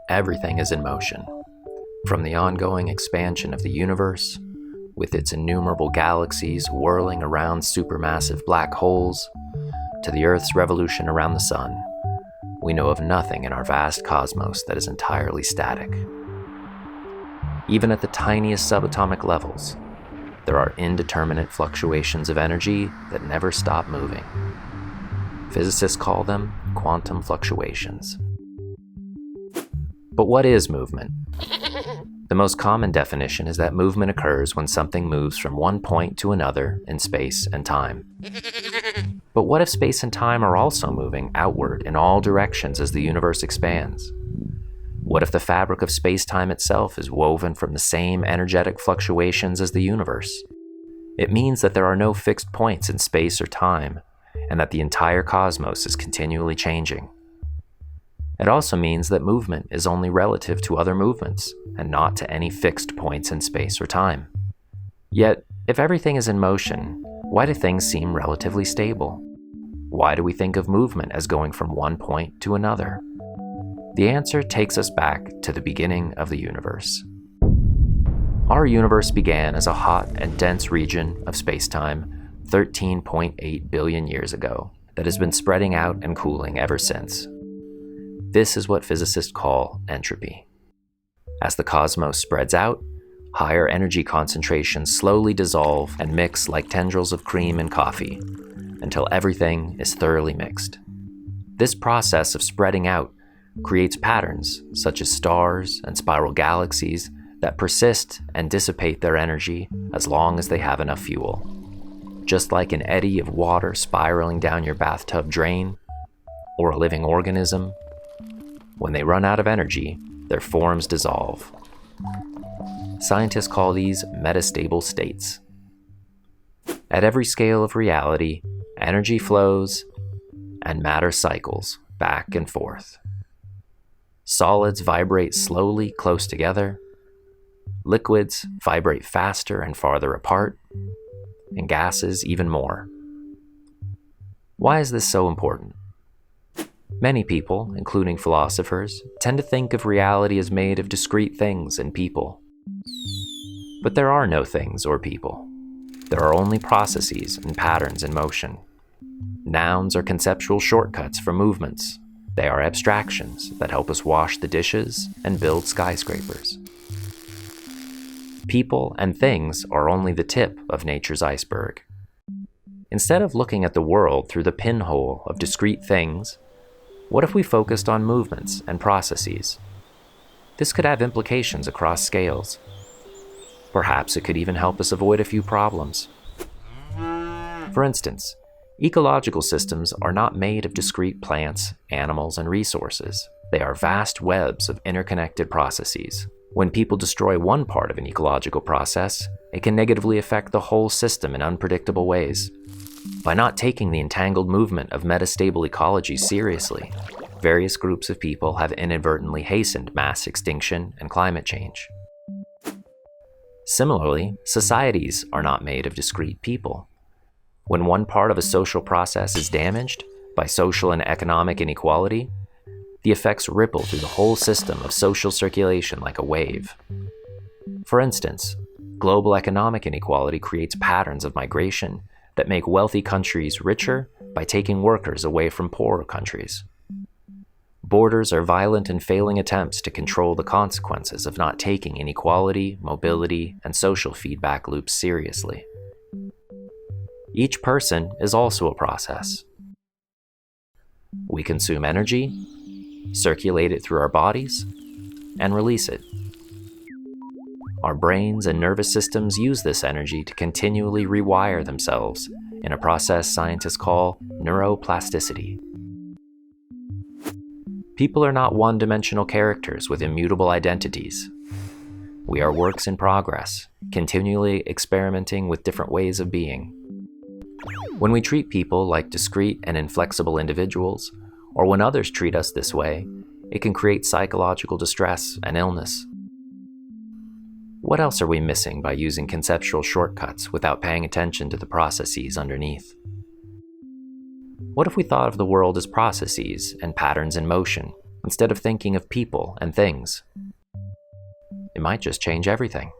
Everything is in motion, from the ongoing expansion of the universe, with its innumerable galaxies whirling around supermassive black holes, to the Earth's revolution around the sun. We know of nothing in our vast cosmos that is entirely static. Even at the tiniest subatomic levels, there are indeterminate fluctuations of energy that never stop moving. Physicists call them quantum fluctuations. But what is movement? The most common definition is that movement occurs when something moves from one point to another in space and time. But what if space and time are also moving outward in all directions as the universe expands? What if the fabric of space-time itself is woven from the same energetic fluctuations as the universe? It means that there are no fixed points in space or time, and that the entire cosmos is continually changing. It also means that movement is only relative to other movements, and not to any fixed points in space or time. Yet, if everything is in motion, why do things seem relatively stable? Why do we think of movement as going from one point to another? The answer takes us back to the beginning of the universe. Our universe began as a hot and dense region of space-time 13.8 billion years ago that has been spreading out and cooling ever since. This is what physicists call entropy. As the cosmos spreads out, higher energy concentrations slowly dissolve and mix like tendrils of cream in coffee, until everything is thoroughly mixed. This process of spreading out creates patterns such as stars and spiral galaxies that persist and dissipate their energy as long as they have enough fuel. Just like an eddy of water spiraling down your bathtub drain, or a living organism, when they run out of energy, their forms dissolve. Scientists call these metastable states. At every scale of reality, energy flows and matter cycles back and forth. Solids vibrate slowly close together, liquids vibrate faster and farther apart, and gases even more. Why is this so important? Many people, including philosophers, tend to think of reality as made of discrete things and people. But there are no things or people. There are only processes and patterns in motion. Nouns are conceptual shortcuts for movements. They are abstractions that help us wash the dishes and build skyscrapers. People and things are only the tip of nature's iceberg. Instead of looking at the world through the pinhole of discrete things, what if we focused on movements and processes? This could have implications across scales. Perhaps it could even help us avoid a few problems. For instance, ecological systems are not made of discrete plants, animals, and resources. They are vast webs of interconnected processes. When people destroy one part of an ecological process, it can negatively affect the whole system in unpredictable ways. By not taking the entangled movement of metastable ecology seriously, various groups of people have inadvertently hastened mass extinction and climate change. Similarly, societies are not made of discrete people. When one part of a social process is damaged by social and economic inequality, the effects ripple through the whole system of social circulation like a wave. For instance, global economic inequality creates patterns of migration that make wealthy countries richer by taking workers away from poorer countries. Borders are violent and failing attempts to control the consequences of not taking inequality, mobility, and social feedback loops seriously. Each person is also a process. We consume energy, circulate it through our bodies, and release it. Our brains and nervous systems use this energy to continually rewire themselves in a process scientists call neuroplasticity. People are not one-dimensional characters with immutable identities. We are works in progress, continually experimenting with different ways of being. When we treat people like discrete and inflexible individuals, or when others treat us this way, it can create psychological distress and illness. What else are we missing by using conceptual shortcuts without paying attention to the processes underneath? What if we thought of the world as processes and patterns in motion, instead of thinking of people and things. It might just change everything.